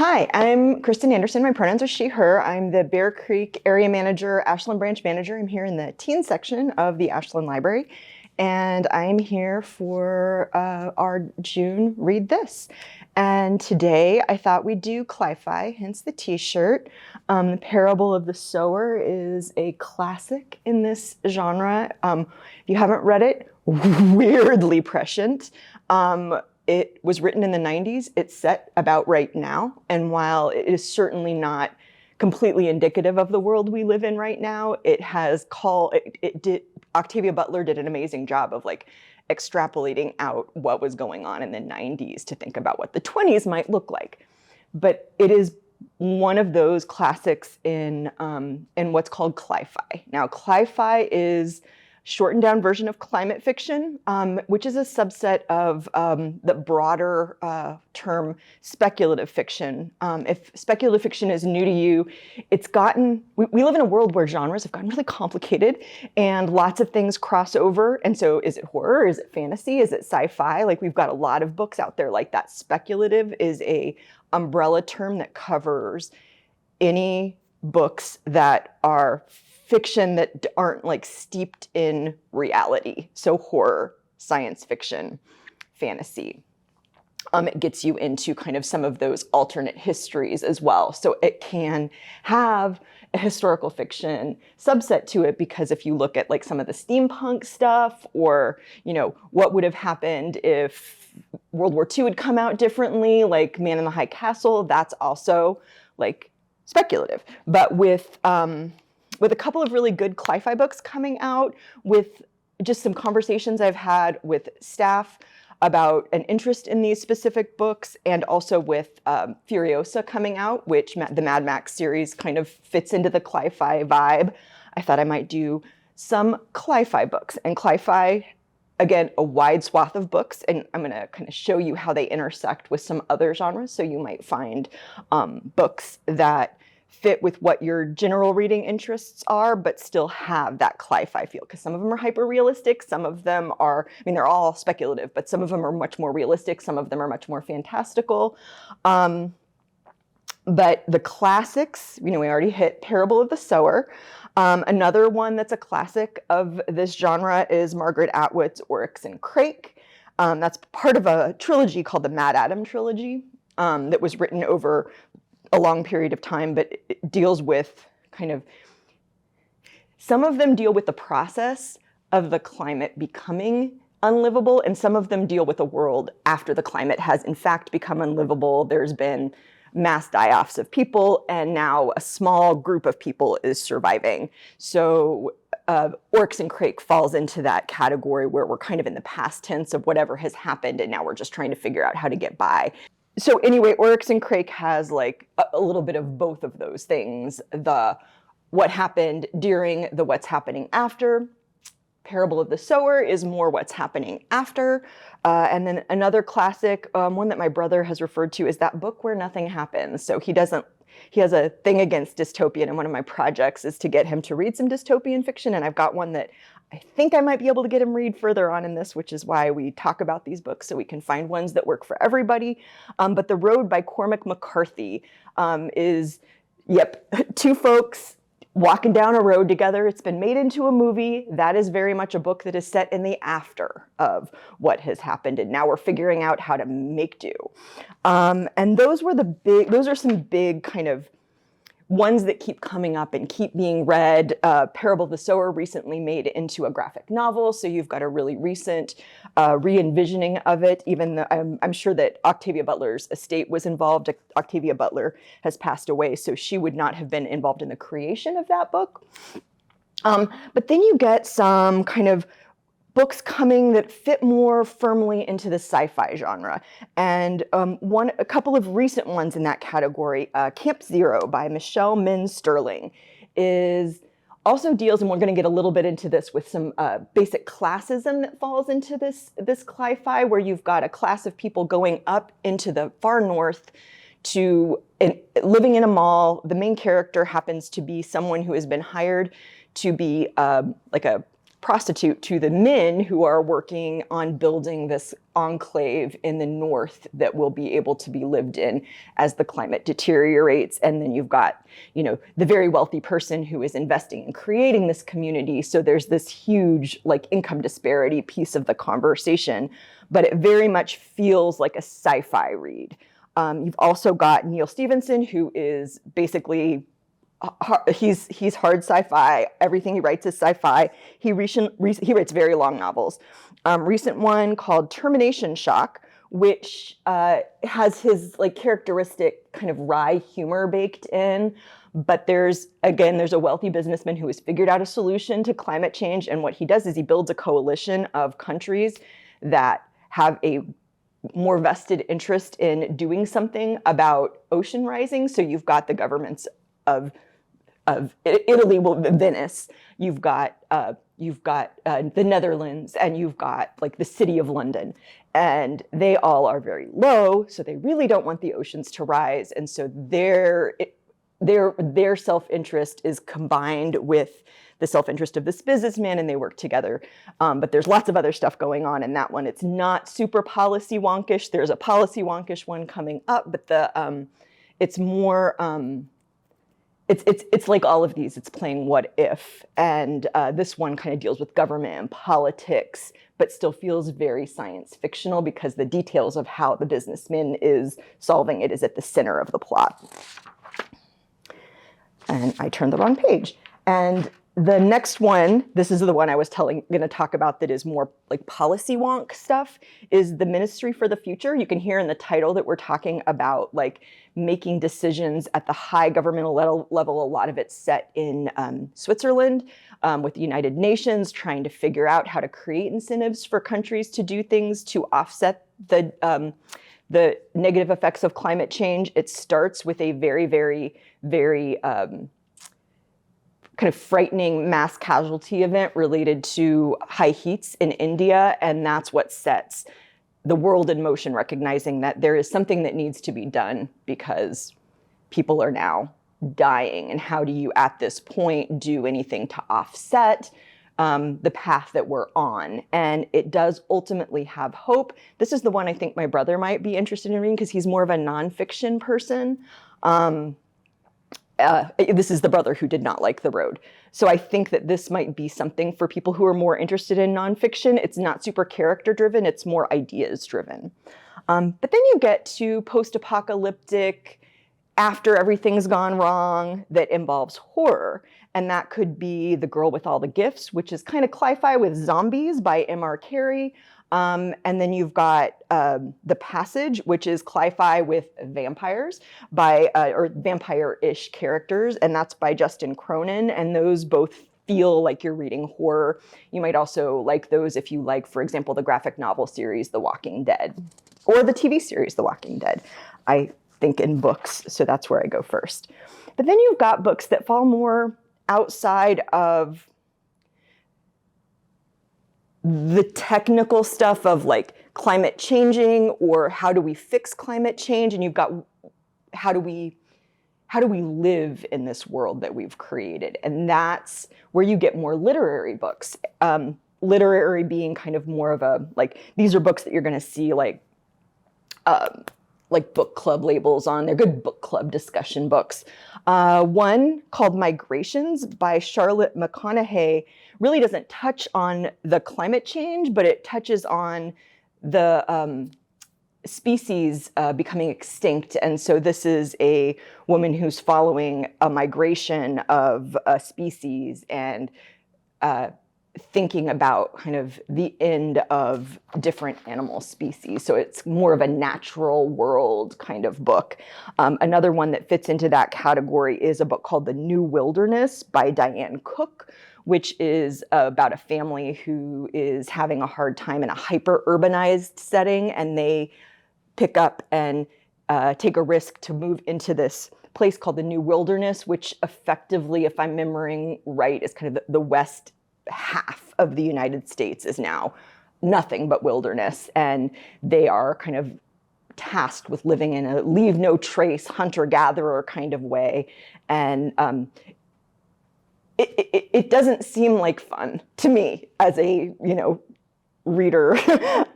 Hi, I'm Kristen Anderson. My pronouns are she, her. I'm the Bear Creek area manager, Ashland branch manager. I'm here in the teen section of the Ashland Library, and I'm here for our June Read This. And today I thought we'd do Cli-Fi, hence the t-shirt. The Parable of the Sower is a classic in this genre. If you haven't read it, weirdly prescient. It was written in the 90s. It's set about right now. And while it is certainly not completely indicative of the world we live in right now, Octavia Butler did an amazing job of like extrapolating out what was going on in the 90s to think about what the 20s might look like. But it is one of those classics in what's called Cli-Fi. Now, Cli-Fi is shortened down version of climate fiction, which is a subset of the broader term speculative fiction. If speculative fiction is new to you, we live in a world where genres have gotten really complicated and lots of things cross over. And so is it horror? Is it fantasy? Is it sci-fi? Like we've got a lot of books out there like that. Speculative is a umbrella term that covers any books that are fiction that aren't like steeped in reality. So horror, science fiction, fantasy. It gets you into kind of some of those alternate histories as well. So it can have a historical fiction subset to it, because if you look at like some of the steampunk stuff, or, you know, what would have happened if World War II had come out differently, like Man in the High Castle, that's also like speculative. But with a couple of really good Cli-Fi books coming out, with just some conversations I've had with staff about an interest in these specific books, and also with Furiosa coming out, which the Mad Max series kind of fits into the Cli-Fi vibe, I thought I might do some Cli-Fi books. And Cli-Fi, again, a wide swath of books, and I'm going to kind of show you how they intersect with some other genres. So you might find books that fit with what your general reading interests are, but still have that Cli-Fi feel, because some of them are hyper-realistic, some of them are, I mean, they're all speculative, but some of them are much more realistic, some of them are much more fantastical. But the classics, you know, we already hit Parable of the Sower. Another one that's a classic of this genre is Margaret Atwood's Oryx and Crake. That's part of a trilogy called the Mad Adam trilogy that was written over a long period of time, but it deals with kind of, some of them deal with the process of the climate becoming unlivable, and some of them deal with a world after the climate has in fact become unlivable. There's been mass die-offs of people, and now a small group of people is surviving. So Oryx and Crake falls into that category where we're kind of in the past tense of whatever has happened, and now we're just trying to figure out how to get by. So anyway, Oryx and Crake has like a little bit of both of those things. The what happened during, the what's happening after. Parable of the Sower is more what's happening after. And then another classic, one that my brother has referred to, is that book where nothing happens. So he has a thing against dystopian, and one of my projects is to get him to read some dystopian fiction, and I've got one that I think I might be able to get him read further on in this, which is why we talk about these books, so we can find ones that work for everybody. But The Road by Cormac McCarthy is, two folks walking down a road together. It's been made into a movie. That is very much a book that is set in the after of what has happened, and now we're figuring out how to make do. And those are some big kind of ones that keep coming up and keep being read. Parable of the Sower recently made into a graphic novel, so you've got a really recent re-envisioning of it, even though I'm sure that Octavia Butler's estate was involved. Octavia Butler has passed away, so she would not have been involved in the creation of that book. But then you get some kind of books coming that fit more firmly into the sci-fi genre. And a couple of recent ones in that category, Camp Zero by Michelle Min Sterling, also deals, and we're going to get a little bit into this, with some basic classism that falls into this Cli-Fi, where you've got a class of people going up into the far north living in a mall. The main character happens to be someone who has been hired to be like a prostitute to the men who are working on building this enclave in the north that will be able to be lived in as the climate deteriorates. And then you've got, you know, the very wealthy person who is investing in creating this community. So there's this huge like income disparity piece of the conversation, but it very much feels like a sci-fi read. You've also got Neil Stephenson, who is basically he's hard sci-fi. Everything he writes is sci-fi. He writes very long novels. Recent one called Termination Shock, which has his like characteristic kind of wry humor baked in. But there's a wealthy businessman who has figured out a solution to climate change. And what he does is he builds a coalition of countries that have a more vested interest in doing something about ocean rising. So you've got the governments of Italy, Venice, you've got the Netherlands, and you've got like the city of London, and they all are very low, so they really don't want the oceans to rise, and so their self-interest is combined with the self-interest of this businessman, and they work together. But there's lots of other stuff going on in that one. It's not super policy wonkish. There's a policy wonkish one coming up, but it's more. It's like all of these, it's playing what if. And this one kind of deals with government and politics, but still feels very science fictional because the details of how the businessman is solving it is at the center of the plot. And I turned the wrong page. And the next one, this is the one I was going to talk about that is more like policy wonk stuff, is the Ministry for the Future. You can hear in the title that we're talking about like making decisions at the high governmental level. A lot of it's set in Switzerland with the United Nations, trying to figure out how to create incentives for countries to do things to offset the negative effects of climate change. It starts with a very, very, very kind of frightening mass casualty event related to high heats in India. And that's what sets the world in motion, recognizing that there is something that needs to be done because people are now dying. And how do you, at this point, do anything to offset the path that we're on? And it does ultimately have hope. This is the one I think my brother might be interested in reading because he's more of a nonfiction person. This is the brother who did not like The Road. So I think that this might be something for people who are more interested in nonfiction. It's not super character driven, it's more ideas driven. But then you get to post-apocalyptic, after everything's gone wrong, that involves horror. And that could be The Girl with All the Gifts, which is kind of cli-fi with zombies by M.R. Carey. And then you've got The Passage, which is cli-fi with vampires or vampire-ish characters, and that's by Justin Cronin. And those both feel like you're reading horror. You might also like those if you like, for example, the graphic novel series The Walking Dead, or the TV series The Walking Dead. I think in books, so that's where I go first. But then you've got books that fall more outside of the technical stuff of like climate changing or how do we fix climate change, and you've got how do we live in this world that we've created, and that's where you get more literary books. Literary being kind of more of a like, these are books that you're going to see like book club labels on. They're good book club discussion books. One called Migrations by Charlotte McConaughey really doesn't touch on the climate change, but it touches on the species becoming extinct. And so this is a woman who's following a migration of a species and thinking about kind of the end of different animal species. So it's more of a natural world kind of book. Another one that fits into that category is a book called The New Wilderness by Diane Cook, which is about a family who is having a hard time in a hyper-urbanized setting, and they pick up and take a risk to move into this place called the New Wilderness, which effectively, if I'm remembering right, is kind of the west half of the United States is now nothing but wilderness, and they are kind of tasked with living in a leave no trace hunter-gatherer kind of way. And it doesn't seem like fun to me as a, reader,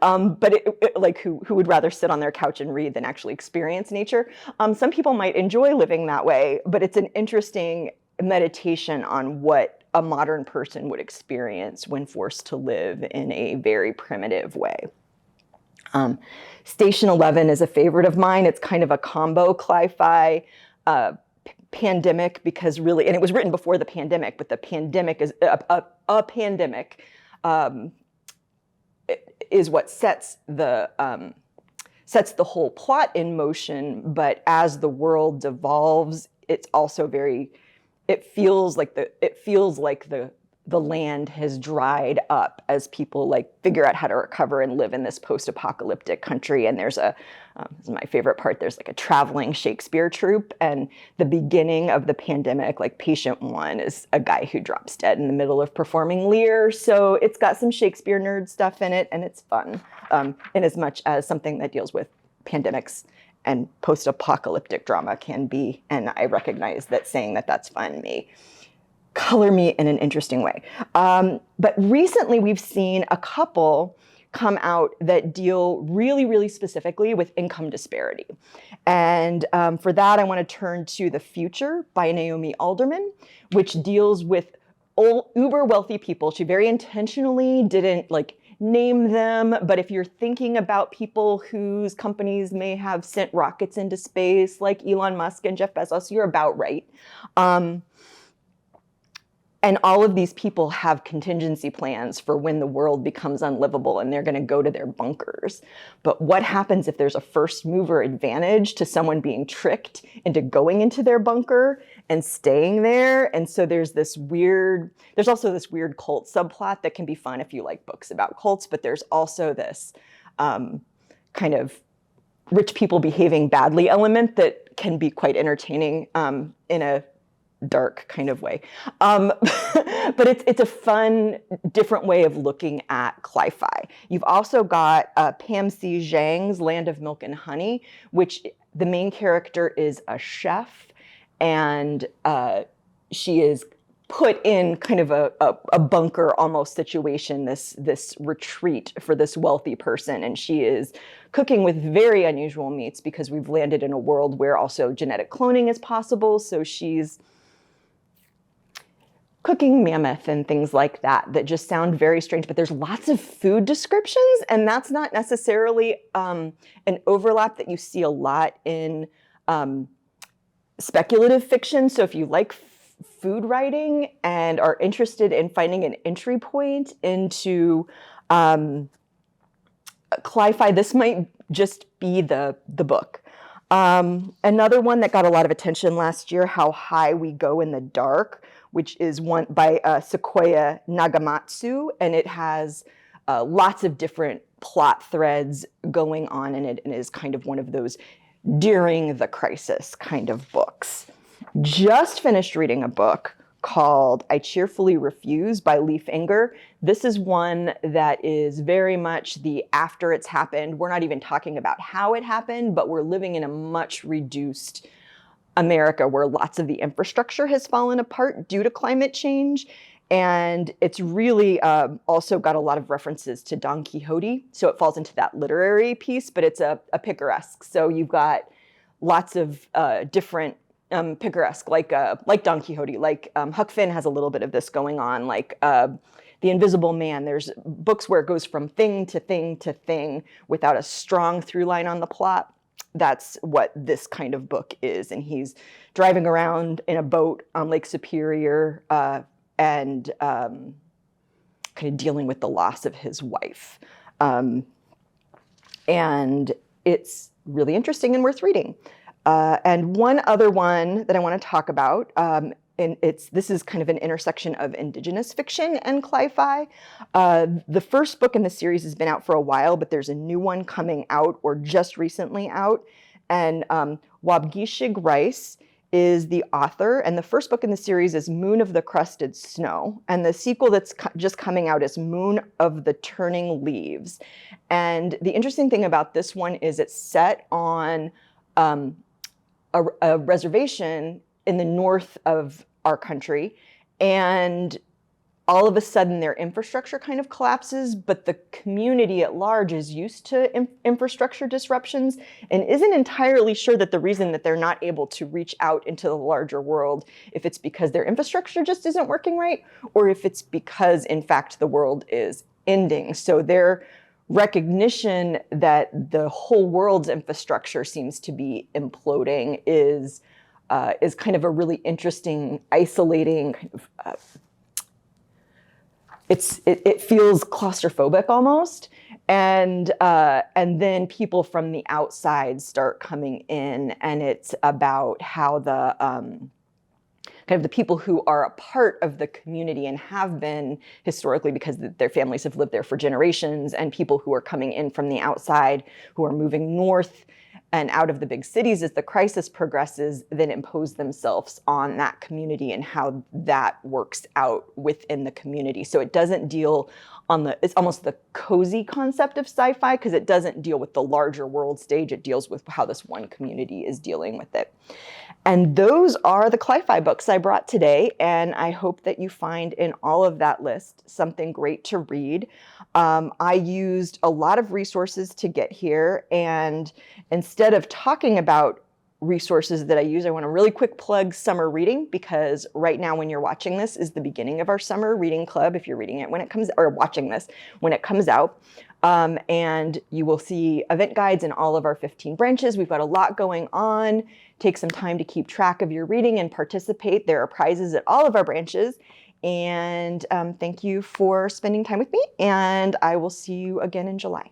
but like who would rather sit on their couch and read than actually experience nature. Some people might enjoy living that way, but it's an interesting meditation on what a modern person would experience when forced to live in a very primitive way. Station 11 is a favorite of mine. It's kind of a combo cli-fi pandemic, because really, and it was written before the pandemic, but the pandemic is a pandemic is what sets the whole plot in motion. But as the world devolves, it's also it feels like the land has dried up as people like figure out how to recover and live in this post-apocalyptic country. And there's this is my favorite part, there's like a traveling Shakespeare troupe, and the beginning of the pandemic, like patient one is a guy who drops dead in the middle of performing Lear. So it's got some Shakespeare nerd stuff in it, and it's fun, in as much as something that deals with pandemics and post-apocalyptic drama can be. And I recognize that saying that that's fun may color me in an interesting way. But recently we've seen a couple come out that deal really, really specifically with income disparity. And for that, I want to turn to The Future by Naomi Alderman, which deals with uber wealthy people. She very intentionally didn't like name them, but if you're thinking about people whose companies may have sent rockets into space, like Elon Musk and Jeff Bezos, you're about right. And all of these people have contingency plans for when the world becomes unlivable and they're going to go to their bunkers. But what happens if there's a first mover advantage to someone being tricked into going into their bunker and staying there? And so there's also this weird cult subplot that can be fun if you like books about cults, but there's also this kind of rich people behaving badly element that can be quite entertaining in a dark kind of way. But it's a fun, different way of looking at cli-fi. You've also got Pam C. Zhang's Land of Milk and Honey, which the main character is a chef, and she is put in kind of a bunker almost situation, this retreat for this wealthy person. And she is cooking with very unusual meats because we've landed in a world where also genetic cloning is possible. So she's cooking mammoth and things like that just sound very strange, but there's lots of food descriptions, and that's not necessarily an overlap that you see a lot in speculative fiction. So if you like food writing and are interested in finding an entry point into cli-fi, this might just be the book. Another one that got a lot of attention last year, How High We Go in the Dark, which is one by Sequoia Nagamatsu, and it has lots of different plot threads going on in it, and is kind of one of those during the crisis kind of books. Just finished reading a book called I Cheerfully Refuse by Leif Enger. This is one that is very much the after it's happened. We're not even talking about how it happened, but we're living in a much reduced America where lots of the infrastructure has fallen apart due to climate change. And it's really also got a lot of references to Don Quixote. So it falls into that literary piece, but it's a picaresque. So you've got lots of different picaresque, like Don Quixote, like Huck Finn has a little bit of this going on, like The Invisible Man. There's books where it goes from thing to thing to thing without a strong through line on the plot. That's what this kind of book is. And he's driving around in a boat on Lake Superior and kind of dealing with the loss of his wife. And it's really interesting and worth reading. And one other one that I want to talk about, and this is kind of an intersection of Indigenous fiction and cli-fi. The first book in the series has been out for a while, but there's a new one coming out or just recently out. And Wabgishig Rice is the author. And the first book in the series is Moon of the Crusted Snow. And the sequel that's just coming out is Moon of the Turning Leaves. And the interesting thing about this one is it's set on a reservation in the north of our country. And all of a sudden their infrastructure kind of collapses, but the community at large is used to infrastructure disruptions and isn't entirely sure that the reason that they're not able to reach out into the larger world, if it's because their infrastructure just isn't working right, or if it's because, in fact, the world is ending. So their recognition that the whole world's infrastructure seems to be imploding is kind of a really interesting, isolating kind of it feels claustrophobic almost, and then people from the outside start coming in, and it's about how the kind of the people who are a part of the community and have been historically because their families have lived there for generations, and people who are coming in from the outside who are moving north and out of the big cities as the crisis progresses, then impose themselves on that community and how that works out within the community. So it doesn't deal it's almost the cozy concept of sci-fi, because it doesn't deal with the larger world stage. It deals with how this one community is dealing with it. And those are the Cli-Fi books I brought today, and I hope that you find in all of that list something great to read. I used a lot of resources to get here, and instead of talking about resources that I use, I want to really quick plug summer reading, because right now when you're watching this is the beginning of our summer reading club, if you're reading it when it comes, or watching this when it comes out. And you will see event guides in all of our 15 branches. We've got a lot going on. Take some time to keep track of your reading and participate. There are prizes at all of our branches. And thank you for spending time with me, and I will see you again in July.